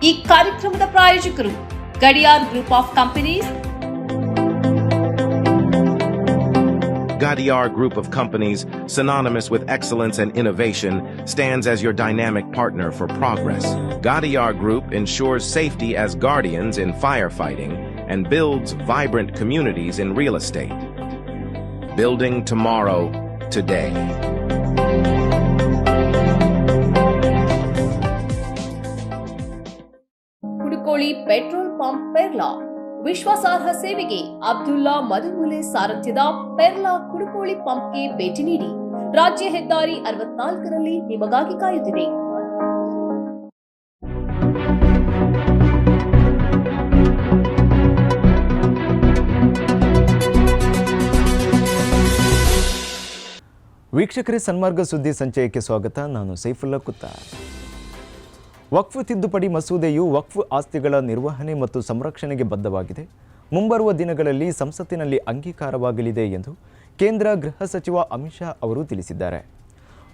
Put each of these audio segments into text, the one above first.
ಈ ಕಾರ್ಯಕ್ರಮದ ಪ್ರಾಯೋಜಕರು Gadiyar group of companies. Gadiar Group of Companies, synonymous with excellence and innovation, stands as your dynamic partner for progress. Gadiar Group ensures safety as guardians in firefighting and builds vibrant communities in real estate. Building tomorrow, today. Kudukoli petrol pump Perla ವಿಶ್ವಾಸಾರ್ಹ ಸೇವೆಗೆ ಅಬ್ದುಲ್ಲಾ ಮದುಮುಲೆ ಸಾರಥ್ಯದ ಪೆರ್ಲಾ ಕುಡುಕೋಳಿ ಪಂಪ್ಗೆ ಭೇಟಿ ನೀಡಿ. ರಾಜ್ಯ ಹೆದ್ದಾರಿ 64ರಲ್ಲಿ ನಿಮಗಾಗಿ ಕಾಯುತ್ತಿದೆ. ವೀಕ್ಷಕರೇ, ಸನ್ಮಾರ್ಗ ಸುದ್ದಿ ಸಂಚಯಕ್ಕೆ ಸ್ವಾಗತ. ನಾನು ಸೈಫುಲ್ಲಾ ಕುತ್ತಾರ್. ವಕ್ಫ್ ತಿದ್ದುಪಡಿ ಮಸೂದೆಯು ವಕ್ಫ್ ಆಸ್ತಿಗಳ ನಿರ್ವಹಣೆ ಮತ್ತು ಸಂರಕ್ಷಣೆಗೆ ಬದ್ಧವಾಗಿದೆ. ಮುಂಬರುವ ದಿನಗಳಲ್ಲಿ ಸಂಸತ್ತಿನಲ್ಲಿ ಅಂಗೀಕಾರವಾಗಲಿದೆ ಎಂದು ಕೇಂದ್ರ ಗೃಹ ಸಚಿವ ಅಮಿತ್ ಶಾ ಅವರು ತಿಳಿಸಿದ್ದಾರೆ.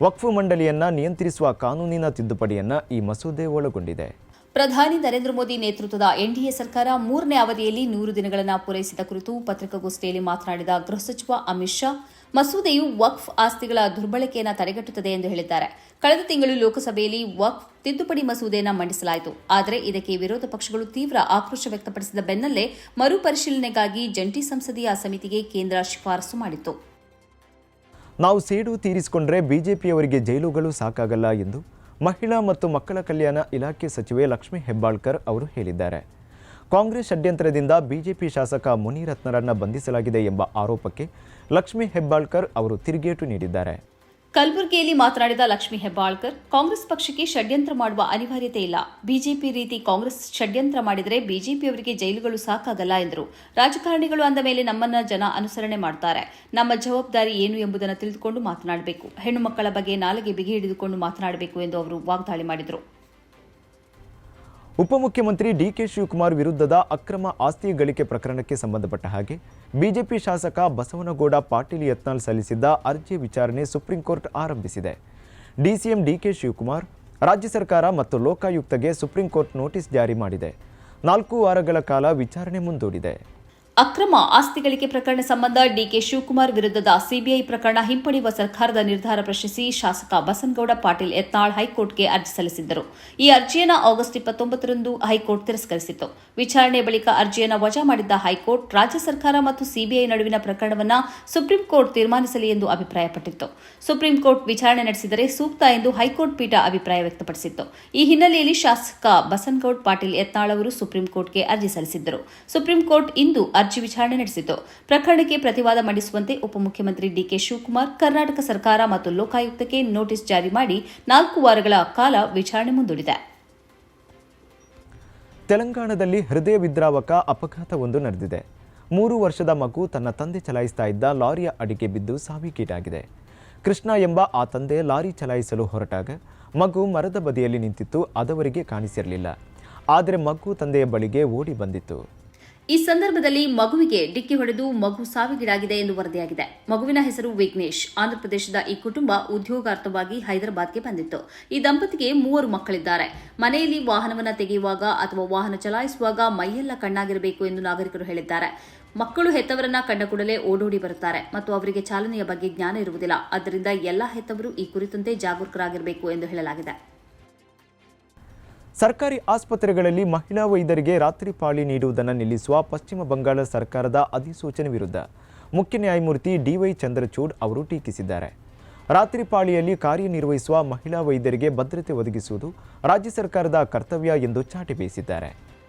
ವಕ್ಫ್ ಮಂಡಳಿಯನ್ನು ನಿಯಂತ್ರಿಸುವ ಕಾನೂನಿನ ತಿದ್ದುಪಡಿಯನ್ನು ಈ ಮಸೂದೆ ಒಳಗೊಂಡಿದೆ. ಪ್ರಧಾನಿ ನರೇಂದ್ರ ಮೋದಿ ನೇತೃತ್ವದ ಎನ್ಡಿಎ ಸರ್ಕಾರ 3ನೇ ಅವಧಿಯಲ್ಲಿ 100 ದಿನಗಳನ್ನು ಪೂರೈಸಿದ ಕುರಿತು ಪತ್ರಿಕಾಗೋಷ್ಠಿಯಲ್ಲಿ ಮಾತನಾಡಿದ ಗೃಹ ಸಚಿವ ಅಮಿತ್ ಶಾ, ಮಸೂದೆಯು ವಕ್ಫ್ ಆಸ್ತಿಗಳ ದುರ್ಬಳಕೆಯನ್ನು ತಡೆಗಟ್ಟುತ್ತದೆ ಎಂದು ಹೇಳಿದ್ದಾರೆ. ಕಳೆದ ತಿಂಗಳು ಲೋಕಸಭೆಯಲ್ಲಿ ವಕ್ಫ್ ತಿದ್ದುಪಡಿ ಮಸೂದೆಯನ್ನು ಮಂಡಿಸಲಾಯಿತು. ಆದರೆ ಇದಕ್ಕೆ ವಿರೋಧ ಪಕ್ಷಗಳು ತೀವ್ರ ಆಕ್ರೋಶ ವ್ಯಕ್ತಪಡಿಸಿದ ಬೆನ್ನಲ್ಲೇ ಮರುಪರಿಶೀಲನೆಗಾಗಿ ಜಂಟಿ ಸಂಸದೀಯ ಸಮಿತಿಗೆ ಕೇಂದ್ರ ಶಿಫಾರಸು ಮಾಡಿತ್ತು. ನಾವು ಸೇಡು ತೀರಿಸಿಕೊಂಡ್ರೆ ಬಿಜೆಪಿಯವರಿಗೆ ಜೈಲುಗಳು ಸಾಕಾಗಲ್ಲ ಎಂದು ಮಹಿಳಾ ಮತ್ತು ಮಕ್ಕಳ ಕಲ್ಯಾಣ ಇಲಾಖೆ ಸಚಿವೆ ಲಕ್ಷ್ಮೀ ಹೆಬ್ಬಾಳ್ಕರ್ ಅವರು ಹೇಳಿದ್ದಾರೆ. ಕಾಂಗ್ರೆಸ್ ಷಡ್ಯಂತ್ರದಿಂದ ಬಿಜೆಪಿ ಶಾಸಕ ಮುನಿರತ್ನರನ್ನು ಬಂಧಿಸಲಾಗಿದೆ ಎಂಬ ಆರೋಪಕ್ಕೆ ಲಕ್ಷ್ಮೀ ಹೆಬ್ಬಾಳ್ಕರ್ ಅವರು ತಿರುಗೇಟು ನೀಡಿದ್ದಾರೆ. ಕಲಬುರಗಿಯಲ್ಲಿ ಮಾತನಾಡಿದ ಲಕ್ಷ್ಮೀ ಹೆಬ್ಬಾಳ್ಕರ್, ಕಾಂಗ್ರೆಸ್ ಪಕ್ಷಕ್ಕೆ ಷಡ್ಯಂತ್ರ ಮಾಡುವ ಅನಿವಾರ್ಯತೆ ಇಲ್ಲ. ಬಿಜೆಪಿ ರೀತಿ ಕಾಂಗ್ರೆಸ್ ಷಡ್ಯಂತ್ರ ಮಾಡಿದರೆ ಬಿಜೆಪಿಯವರಿಗೆ ಜೈಲುಗಳು ಸಾಕಾಗಲ್ಲ ಎಂದರು. ರಾಜಕಾರಣಿಗಳು ಅಂದ ಮೇಲೆ ನಮ್ಮನ್ನ ಜನ ಅನುಸರಣೆ ಮಾಡ್ತಾರೆ. ನಮ್ಮ ಜವಾಬ್ದಾರಿ ಏನು ಎಂಬುದನ್ನು ತಿಳಿದುಕೊಂಡು ಮಾತನಾಡಬೇಕು. ಹೆಣ್ಣು ಮಕ್ಕಳ ಬಗ್ಗೆ ನಾಲಿಗೆ ಬಿಗಿ ಹಿಡಿದುಕೊಂಡು ಮಾತನಾಡಬೇಕು ಎಂದು ಅವರು ವಾಗ್ದಾಳಿ ಮಾಡಿದರು. ಉಪಮುಖ್ಯಮಂತ್ರಿ ಡಿಕೆ ಶಿವಕುಮಾರ್ ವಿರುದ್ಧದ ಅಕ್ರಮ ಆಸ್ತಿ ಗಳಿಕೆ ಪ್ರಕರಣಕ್ಕೆ ಸಂಬಂಧಪಟ್ಟ ಹಾಗೆ ಬಿಜೆಪಿ ಶಾಸಕ ಬಸವನಗೌಡ ಪಾಟೀಲ್ ಯತ್ನಾಳ್ ಸಲ್ಲಿಸಿದ್ದ ಅರ್ಜಿ ವಿಚಾರಣೆ ಸುಪ್ರೀಂ ಕೋರ್ಟ್ ಆರಂಭಿಸಿದೆ. ಡಿಸಿಎಂ ಡಿಕೆ ಶಿವಕುಮಾರ್, ರಾಜ್ಯ ಸರ್ಕಾರ ಮತ್ತು ಲೋಕಾಯುಕ್ತಗೆ ಸುಪ್ರೀಂ ಕೋರ್ಟ್ ನೋಟಿಸ್ ಜಾರಿ ಮಾಡಿದೆ. 4 ವಾರಗಳ ಕಾಲ ವಿಚಾರಣೆ ಮುಂದೂಡಿದೆ. ಅಕ್ರಮ ಆಸ್ತಿ ಗಳಿಕೆ ಪ್ರಕರಣ ಸಂಬಂಧ ಡಿಕೆ ಶಿವಕುಮಾರ್ ವಿರುದ್ಧದ ಸಿಬಿಐ ಪ್ರಕರಣ ಹಿಂಪಡೆಯುವ ಸರ್ಕಾರದ ನಿರ್ಧಾರ ಪ್ರಶ್ನಿಸಿ ಶಾಸಕ ಬಸನಗೌಡ ಪಾಟೀಲ್ ಯತ್ನಾಳ್ ಹೈಕೋರ್ಟ್ಗೆ ಅರ್ಜಿ ಸಲ್ಲಿಸಿದ್ದರು. ಈ ಅರ್ಜಿಯನ್ನು ಆಗಸ್ಟ್ 29ರಂದು ಹೈಕೋರ್ಟ್ ತಿರಸ್ಕರಿಸಿತ್ತು. ವಿಚಾರಣೆ ಬಳಿಕ ಅರ್ಜಿಯನ್ನು ವಜಾ ಮಾಡಿದ್ದ ಹೈಕೋರ್ಟ್ ರಾಜ್ಯ ಸರ್ಕಾರ ಮತ್ತು ಸಿಬಿಐ ನಡುವಿನ ಪ್ರಕರಣವನ್ನು ಸುಪ್ರೀಂ ಕೋರ್ಟ್ ತೀರ್ಮಾನಿಸಲಿ ಎಂದು ಅಭಿಪ್ರಾಯಪಟ್ಟಿತ್ತು. ಸುಪ್ರೀಂ ಕೋರ್ಟ್ ವಿಚಾರಣೆ ನಡೆಸಿದರೆ ಸೂಕ್ತ ಎಂದು ಹೈಕೋರ್ಟ್ ಪೀಠ ಅಭಿಪ್ರಾಯ ವ್ಯಕ್ತಪಡಿಸಿತ್ತು. ಈ ಹಿನ್ನೆಲೆಯಲ್ಲಿ ಶಾಸಕ ಬಸನಗೌಡ ಪಾಟೀಲ್ ಯತ್ನಾಳ್ ಅವರು ಸುಪ್ರೀಂ ಕೋರ್ಟ್ಗೆ ಅರ್ಜಿ ಸಲ್ಲಿಸಿದ್ದರು. ಸುಪ್ರೀಂ ಕೋರ್ಟ್ ಇಂದು ಅರ್ಜಿ ವಿಚಾರಣೆ ನಡೆಸಿತು. ಪ್ರಕರಣಕ್ಕೆ ಪ್ರತಿವಾದ ಮಂಡಿಸುವಂತೆ ಉಪಮುಖ್ಯಮಂತ್ರಿ ಡಿಕೆ ಶಿವಕುಮಾರ್ ಕರ್ನಾಟಕ ಸರ್ಕಾರ ಮತ್ತು ಲೋಕಾಯುಕ್ತಕ್ಕೆ ನೋಟಿಸ್ ಜಾರಿ ಮಾಡಿ 4 ವಾರಗಳ ಕಾಲ ವಿಚಾರಣೆ ಮುಂದೂಡಿದೆ. ತೆಲಂಗಾಣದಲ್ಲಿ ಹೃದಯ ವಿದ್ರಾವಕ ಅಪಘಾತವೊಂದು ನಡೆದಿದೆ. 3 ವರ್ಷದ ಮಗು ತನ್ನ ತಂದೆ ಚಲಾಯಿಸ್ತಾ ಇದ್ದ ಲಾರಿಯ ಅಡಿಗೆ ಬಿದ್ದು ಸಾವಿಗೀಡಾಗಿದೆ. ಕೃಷ್ಣ ಎಂಬ ಆ ತಂದೆ ಲಾರಿ ಚಲಾಯಿಸಲು ಹೊರಟಾಗ ಮಗು ಮರದ ಬದಿಯಲ್ಲಿ ನಿಂತಿತ್ತು. ಅದವರಿಗೆ ಕಾಣಿಸಿರಲಿಲ್ಲ. ಆದರೆ ಮಗು ತಂದೆಯ ಬಳಿಗೆ ಓಡಿ ಬಂದಿತ್ತು. ಈ ಸಂದರ್ಭದಲ್ಲಿ ಮಗುವಿಗೆ ಡಿಕ್ಕಿ ಹೊಡೆದು ಮಗು ಸಾವಿಗೀಡಾಗಿದೆ ಎಂದು ವರದಿಯಾಗಿದೆ. ಮಗುವಿನ ಹೆಸರು ವಿಘ್ನೇಶ್. ಆಂಧ್ರಪ್ರದೇಶದ ಈ ಕುಟುಂಬ ಉದ್ಯೋಗಾರ್ಥವಾಗಿ ಹೈದರಾಬಾದ್ಗೆ ಬಂದಿತ್ತು. ಈ ದಂಪತಿಗೆ 3 ಮಕ್ಕಳಿದ್ದಾರೆ. ಮನೆಯಲ್ಲಿ ವಾಹನವನ್ನು ತೆಗೆಯುವಾಗ ಅಥವಾ ವಾಹನ ಚಲಾಯಿಸುವಾಗ ಮೈಯೆಲ್ಲ ಕಣ್ಣಾಗಿರಬೇಕು ಎಂದು ನಾಗರಿಕರು ಹೇಳಿದ್ದಾರೆ. ಮಕ್ಕಳು ಹೆತ್ತವರನ್ನ ಕಂಡ ಕೂಡಲೇ ಓಡೋಡಿ ಬರುತ್ತಾರೆ ಮತ್ತು ಅವರಿಗೆ ಚಾಲನೆಯ ಬಗ್ಗೆ ಜ್ಞಾನ ಇರುವುದಿಲ್ಲ. ಆದ್ದರಿಂದ ಎಲ್ಲಾ ಹೆತ್ತವರು ಈ ಕುರಿತಂತೆ ಜಾಗರೂಕರಾಗಿರಬೇಕು ಎಂದು ಹೇಳಲಾಗಿದೆ. ಸರ್ಕಾರಿ ಆಸ್ಪತ್ರೆಗಳಲ್ಲಿ ಮಹಿಳಾ ವೈದ್ಯರಿಗೆ ರಾತ್ರಿ ಪಾಳಿ ನೀಡುವುದನ್ನು ನಿಲ್ಲಿಸುವ ಪಶ್ಚಿಮ ಬಂಗಾಳ ಸರ್ಕಾರದ ಅಧಿಸೂಚನೆ ವಿರುದ್ಧ ಮುಖ್ಯ ನ್ಯಾಯಮೂರ್ತಿ ಡಿವೈ ಚಂದ್ರಚೂಡ್ ಅವರು ಟೀಕಿಸಿದ್ದಾರೆ. ರಾತ್ರಿ ಪಾಳಿಯಲ್ಲಿ ಕಾರ್ಯನಿರ್ವಹಿಸುವ ಮಹಿಳಾ ವೈದ್ಯರಿಗೆ ಭದ್ರತೆ ಒದಗಿಸುವುದು ರಾಜ್ಯ ಸರ್ಕಾರದ ಕರ್ತವ್ಯ ಎಂದು ಚಾಟಿ ಬೀಸಿದ್ದಾರೆ.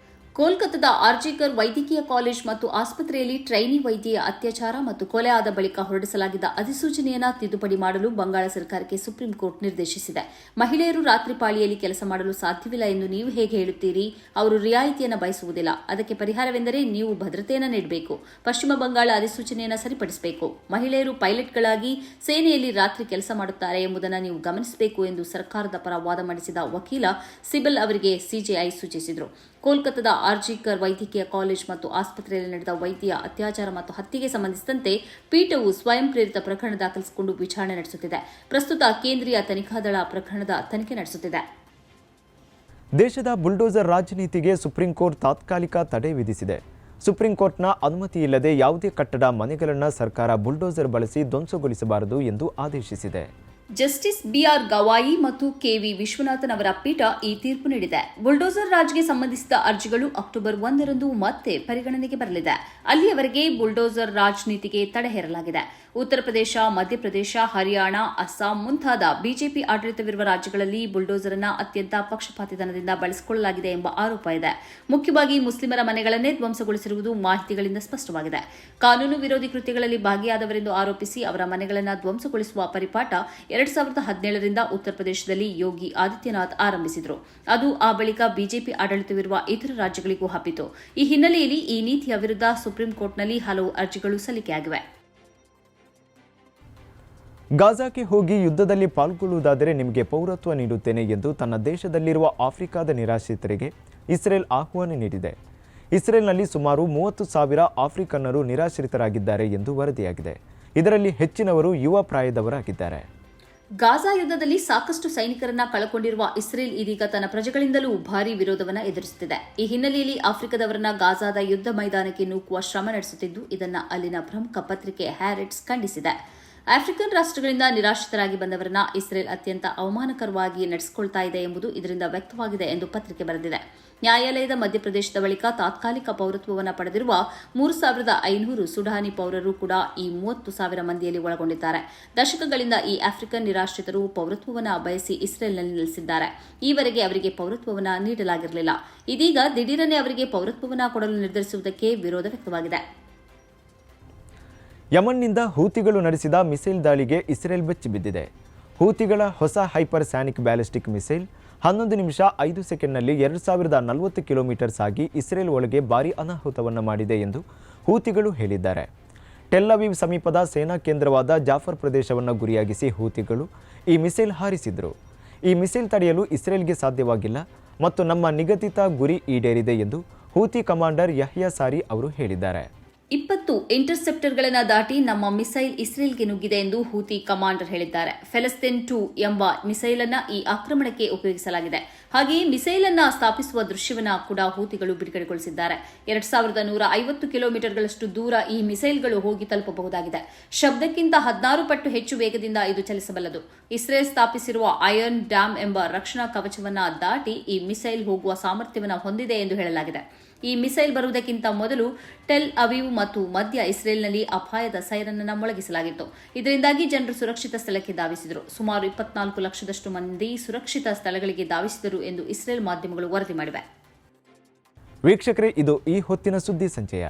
ಕೋಲ್ಕತ್ತಾದ ಆರ್ಜಿಕರ್ ವೈದ್ಯಕೀಯ ಕಾಲೇಜ್ ಮತ್ತು ಆಸ್ಪತ್ರೆಯಲ್ಲಿ ಟ್ರೈನಿ ವೈದ್ಯೆಯ ಅತ್ಯಾಚಾರ ಮತ್ತು ಕೊಲೆ ಆದ ಬಳಿಕ ಹೊರಡಿಸಲಾಗಿದ್ದ ಅಧಿಸೂಚನೆಯನ್ನು ತಿದ್ದುಪಡಿ ಮಾಡಲು ಬಂಗಾಳ ಸರ್ಕಾರಕ್ಕೆ ಸುಪ್ರೀಂ ಕೋರ್ಟ್ ನಿರ್ದೇಶಿಸಿದೆ. ಮಹಿಳೆಯರು ರಾತ್ರಿ ಪಾಳಿಯಲ್ಲಿ ಕೆಲಸ ಮಾಡಲು ಸಾಧ್ಯವಿಲ್ಲ ಎಂದು ನೀವು ಹೇಗೆ ಹೇಳುತ್ತೀರಿ? ಅವರು ರಿಯಾಯಿತಿಯನ್ನು ಬಯಸುವುದಿಲ್ಲ. ಅದಕ್ಕೆ ಪರಿಹಾರವೆಂದರೆ ನೀವು ಭದ್ರತೆಯನ್ನು ನೀಡಬೇಕು. ಪಶ್ಚಿಮ ಬಂಗಾಳ ಅಧಿಸೂಚನೆಯನ್ನು ಸರಿಪಡಿಸಬೇಕು. ಮಹಿಳೆಯರು ಪೈಲಟ್ಗಳಾಗಿ ಸೇನೆಯಲ್ಲಿ ರಾತ್ರಿ ಕೆಲಸ ಮಾಡುತ್ತಾರೆ ಎಂಬುದನ್ನು ನೀವು ಗಮನಿಸಬೇಕು ಎಂದು ಸರ್ಕಾರದ ಪರ ವಾದ ಮಂಡಿಸಿದ ವಕೀಲ ಸಿಬಲ್ ಅವರಿಗೆ ಸಿಜೆಐ ಸೂಚಿಸಿದರು. ಕೋಲ್ಕತ್ತಾದ ಆರ್ಜಿಕರ್ ವೈದ್ಯಕೀಯ ಕಾಲೇಜ್ ಮತ್ತು ಆಸ್ಪತ್ರೆಯಲ್ಲಿ ನಡೆದ ವೈದ್ಯೆಯ ಅತ್ಯಾಚಾರ ಮತ್ತು ಹತ್ಯೆಗೆ ಸಂಬಂಧಿಸಿದಂತೆ ಪೀಠವು ಸ್ವಯಂ ಪ್ರೇರಿತ ಪ್ರಕರಣ ದಾಖಲಿಸಿಕೊಂಡು ವಿಚಾರಣೆ ನಡೆಸುತ್ತಿದೆ. ಪ್ರಸ್ತುತ ಕೇಂದ್ರೀಯ ತನಿಖಾ ದಳ ಪ್ರಕರಣದ ತನಿಖೆ ನಡೆಸುತ್ತಿದೆ. ದೇಶದ ಬುಲ್ಡೋಸರ್ ರಾಜನೀತಿಗೆ ಸುಪ್ರೀಂ ಕೋರ್ಟ್ ತಾತ್ಕಾಲಿಕ ತಡೆ ವಿಧಿಸಿದೆ. ಸುಪ್ರೀಂ ಕೋರ್ಟ್ನ ಅನುಮತಿ ಇಲ್ಲದೆ ಯಾವುದೇ ಕಟ್ಟಡ ಮನೆಗಳನ್ನು ಸರ್ಕಾರ ಬುಲ್ಡೋಸರ್ ಬಳಸಿ ಧ್ವಂಸಗೊಳಿಸಬಾರದು ಎಂದು ಆದೇಶಿಸಿದೆ. ಜಸ್ಟಿಸ್ ಬಿಆರ್ ಗವಾಯಿ ಮತ್ತು ಕೆವಿ ವಿಶ್ವನಾಥನ್ ಅವರ ಪೀಠ ಈ ತೀರ್ಪು ನೀಡಿದೆ. ಬುಲ್ಡೋಸರ್ ರಾಜ್ಗೆ ಸಂಬಂಧಿಸಿದ ಅರ್ಜಿಗಳು ಅಕ್ಟೋಬರ್ 1ರಂದು ಮತ್ತೆ ಪರಿಗಣನೆಗೆ ಬರಲಿದೆ. ಅಲ್ಲಿಯವರೆಗೆ ಬುಲ್ಡೋಸರ್ ರಾಜ್ ನೀತಿಗೆ ತಡೆ ಹೇರಲಾಗಿದೆ. ಉತ್ತರ ಪ್ರದೇಶ, ಮಧ್ಯಪ್ರದೇಶ, ಹರಿಯಾಣ, ಅಸ್ಸಾಂ ಮುಂತಾದ ಬಿಜೆಪಿ ಆಡಳಿತವಿರುವ ರಾಜ್ಯಗಳಲ್ಲಿ ಬುಲ್ಡೋಸರ್ ಅನ್ನು ಅತ್ಯಂತ ಪಕ್ಷಪಾತಿತನದಿಂದ ಬಳಸಿಕೊಳ್ಳಲಾಗಿದೆ ಎಂಬ ಆರೋಪ ಇದೆ. ಮುಖ್ಯವಾಗಿ ಮುಸ್ಲಿಮರ ಮನೆಗಳನ್ನೇ ಧ್ವಂಸಗೊಳಿಸಿರುವುದು ಮಾಹಿತಿಗಳಿಂದ ಸ್ಪಷ್ಟವಾಗಿದೆ. ಕಾನೂನು ವಿರೋಧಿ ಕೃತ್ಯಗಳಲ್ಲಿ ಭಾಗಿಯಾದವರೆಂದು ಆರೋಪಿಸಿ ಅವರ ಮನೆಗಳನ್ನು ಧ್ವಂಸಗೊಳಿಸುವ ಪರಿಪಾಠ 2017ರಿಂದ ಉತ್ತರ ಪ್ರದೇಶದಲ್ಲಿ ಯೋಗಿ ಆದಿತ್ಯನಾಥ್ ಆರಂಭಿಸಿದರು. ಅದು ಆ ಬಳಿಕ ಬಿಜೆಪಿ ಆಡಳಿತವಿರುವ ಇತರ ರಾಜ್ಯಗಳಿಗೂ ಹಬ್ಬಿತು. ಈ ಹಿನ್ನೆಲೆಯಲ್ಲಿ ಈ ನೀತಿಯ ವಿರುದ್ಧ ಸುಪ್ರೀಂ ಕೋರ್ಟ್ನಲ್ಲಿ ಹಲವು ಅರ್ಜಿಗಳು ಸಲ್ಲಿಕೆಯಾಗಿವೆ. ಗಾಜಾಕ್ಕೆ ಹೋಗಿ ಯುದ್ಧದಲ್ಲಿ ಪಾಲ್ಗೊಳ್ಳುವುದಾದರೆ ನಿಮಗೆ ಪೌರತ್ವ ನೀಡುತ್ತೇನೆ ಎಂದು ತನ್ನ ದೇಶದಲ್ಲಿರುವ ಆಫ್ರಿಕಾದ ನಿರಾಶ್ರಿತರಿಗೆ ಇಸ್ರೇಲ್ ಆಹ್ವಾನ ನೀಡಿದೆ. ಇಸ್ರೇಲ್ನಲ್ಲಿ ಸುಮಾರು 30,000 ಆಫ್ರಿಕನ್ನರು ನಿರಾಶ್ರಿತರಾಗಿದ್ದಾರೆ ಎಂದು ವರದಿಯಾಗಿದೆ. ಇದರಲ್ಲಿ ಹೆಚ್ಚಿನವರು ಯುವ ಪ್ರಾಯದವರಾಗಿದ್ದಾರೆ. ಗಾಜಾ ಯುದ್ಧದಲ್ಲಿ ಸಾಕಷ್ಟು ಸೈನಿಕರನ್ನ ಕಳಕೊಂಡಿರುವ ಇಸ್ರೇಲ್ ಇದೀಗ ತನ್ನ ಪ್ರಜೆಗಳಿಂದಲೂ ಭಾರೀ ವಿರೋಧವನ್ನು ಎದುರಿಸುತ್ತಿದೆ. ಈ ಹಿನ್ನೆಲೆಯಲ್ಲಿ ಆಫ್ರಿಕಾದವರನ್ನ ಗಾಜಾದ ಯುದ್ಧ ಮೈದಾನಕ್ಕೆ ನೂಕುವ ಶ್ರಮ ನಡೆಸುತ್ತಿದ್ದು, ಇದನ್ನು ಅಲ್ಲಿನ ಪ್ರಮುಖ ಪತ್ರಿಕೆ ಹ್ಯಾರೆಟ್ಸ್ ಖಂಡಿಸಿದೆ. ಆಫ್ರಿಕನ್ ರಾಷ್ಟ್ರಗಳಿಂದ ನಿರಾಶ್ರಿತರಾಗಿ ಬಂದವರನ್ನ ಇಸ್ರೇಲ್ ಅತ್ಯಂತ ಅವಮಾನಕರವಾಗಿ ನಡೆಸಿಕೊಳ್ತಾ ಇದೆ ಎಂಬುದು ಇದರಿಂದ ವ್ಯಕ್ತವಾಗಿದೆ ಎಂದು ಪತ್ರಿಕೆ ಬರೆದಿದೆ. ನ್ಯಾಯಾಲಯದ ಮಧ್ಯಪ್ರದೇಶದ ಬಳಿಕ ತಾತ್ಕಾಲಿಕ ಪೌರತ್ವವನ್ನು ಪಡೆದಿರುವ 3,500 ಸುಡಾನಿ ಪೌರರು ಕೂಡ ಈ 30,000 ಮಂದಿಯಲ್ಲಿ ಒಳಗೊಂಡಿದ್ದಾರೆ. ದಶಕಗಳಿಂದ ಈ ಆಫ್ರಿಕನ್ ನಿರಾಶ್ರಿತರು ಪೌರತ್ವವನ್ನು ಬಯಸಿ ಇಸ್ರೇಲ್ನಲ್ಲಿ ನೆಲೆಸಿದ್ದಾರೆ. ಈವರೆಗೆ ಅವರಿಗೆ ಪೌರತ್ವವನ್ನು ನೀಡಲಾಗಿರಲಿಲ್ಲ. ಇದೀಗ ದಿಢೀರನೆ ಅವರಿಗೆ ಪೌರತ್ವವನ್ನು ಕೊಡಲು ನಿರ್ಧರಿಸುವುದಕ್ಕೆ ವಿರೋಧ ವ್ಯಕ್ತವಾಗಿದೆ. ಯಮನ್ನಿಂದ ಹೂತಿಗಳು ನಡೆಸಿದ ಮಿಸೈಲ್ ದಾಳಿಗೆ ಇಸ್ರೇಲ್ ಬೆಚ್ಚಿಬಿದ್ದಿದೆ. ಹೂತಿಗಳ ಹೊಸ ಹೈಪರ್ಸಾನಿಕ್ ಬ್ಯಾಲಿಸ್ಟಿಕ್ ಮಿಸೈಲ್ 11 ನಿಮಿಷ 5 ಸೆಕೆಂಡ್ನಲ್ಲಿ 2040 ಕಿಲೋಮೀಟರ್ ಸಾಗಿ ಇಸ್ರೇಲ್ ಒಳಗೆ ಭಾರೀ ಅನಾಹುತವನ್ನು ಮಾಡಿದೆ ಎಂದು ಹೂತಿಗಳು ಹೇಳಿದ್ದಾರೆ. ಟೆಲ್ ಅವೀವ್ ಸಮೀಪದ ಸೇನಾ ಕೇಂದ್ರವಾದ ಜಾಫರ್ ಪ್ರದೇಶವನ್ನು ಗುರಿಯಾಗಿಸಿ ಹೂತಿಗಳು ಈ ಮಿಸೈಲ್ ಹಾರಿಸಿದರು. ಈ ಮಿಸೈಲ್ ತಡೆಯಲು ಇಸ್ರೇಲ್ಗೆ ಸಾಧ್ಯವಾಗಿಲ್ಲ ಮತ್ತು ನಮ್ಮ ನಿಗದಿತ ಗುರಿ ಈಡೇರಿದೆ ಎಂದು ಹೂತಿ ಕಮಾಂಡರ್ ಯಹ್ಯಾ ಸಾರಿ ಅವರು ಹೇಳಿದ್ದಾರೆ. 20 ಇಂಟರ್ಸೆಪ್ಟರ್ಗಳನ್ನು ದಾಟಿ ನಮ್ಮ ಮಿಸೈಲ್ ಇಸ್ರೇಲ್ಗೆ ನುಗ್ಗಿದೆ ಎಂದು ಹೂತಿ ಕಮಾಂಡರ್ ಹೇಳಿದ್ದಾರೆ. ಫೆಲಸ್ತೀನ್ 2 ಎಂಬ ಮಿಸೈಲ್ ಅನ್ನು ಈ ಆಕ್ರಮಣಕ್ಕೆ ಉಪಯೋಗಿಸಲಾಗಿದೆ. ಹಾಗೆಯೇ ಮಿಸೈಲ್ ಅನ್ನು ಸ್ಥಾಪಿಸುವ ದೃಶ್ಯವನ್ನು ಕೂಡ ಹೂತಿಗಳು ಬಿಡುಗಡೆಗೊಳಿಸಿದ್ದಾರೆ. 2150 ಕಿಲೋಮೀಟರ್ಗಳಷ್ಟು ದೂರ ಈ ಮಿಸೈಲ್ಗಳು ಹೋಗಿ ತಲುಪಬಹುದಾಗಿದೆ. ಶಬ್ದಕ್ಕಿಂತ 16 ಪಟ್ಟು ಹೆಚ್ಚು ವೇಗದಿಂದ ಇದು ಚಲಿಸಬಲ್ಲದು. ಇಸ್ರೇಲ್ ಸ್ಥಾಪಿಸಿರುವ ಐರನ್ ಡ್ಯಾಮ್ ಎಂಬ ರಕ್ಷಣಾ ಕವಚವನ್ನು ದಾಟಿ ಈ ಮಿಸೈಲ್ ಹೋಗುವ ಸಾಮರ್ಥ್ಯವನ್ನು ಹೊಂದಿದೆ ಎಂದು ಹೇಳಲಾಗಿದೆ. ಈ ಮಿಸೈಲ್ ಬರುವುದಕ್ಕಿಂತ ಮೊದಲು ಟೆಲ್ ಅವೀವ್ ಮತ್ತು ಮಧ್ಯ ಇಸ್ರೇಲ್ನಲ್ಲಿ ಅಪಾಯದ ಸೈರನ್ ಅನ್ನು ಮೊಳಗಿಸಲಾಗಿತ್ತು. ಇದರಿಂದಾಗಿ ಜನರು ಸುರಕ್ಷಿತ ಸ್ಥಳಕ್ಕೆ ಧಾವಿಸಿದರು. ಸುಮಾರು 24 ಲಕ್ಷದಷ್ಟು ಮಂದಿ ಸುರಕ್ಷಿತ ಸ್ಥಳಗಳಿಗೆ ಧಾವಿಸಿದರು ಎಂದು ಇಸ್ರೇಲ್ ಮಾಧ್ಯಮಗಳು ವರದಿ ಮಾಡಿವೆ. ವೀಕ್ಷಕರೇ, ಇದು ಈ ಹೊತ್ತಿನ ಸುದ್ದಿ ಸಂಚಯ.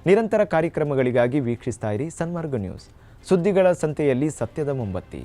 ನಿರಂತರ ಕಾರ್ಯಕ್ರಮಗಳಿಗಾಗಿ ವೀಕ್ಷಿಸ್ತಾ ಇರಿ ಸನ್ಮಾರ್ಗ ನ್ಯೂಸ್. ಸುದ್ದಿಗಳ ಸಂತೆಯಲ್ಲಿ ಸತ್ಯದ ಮೊಂಬತ್ತಿ.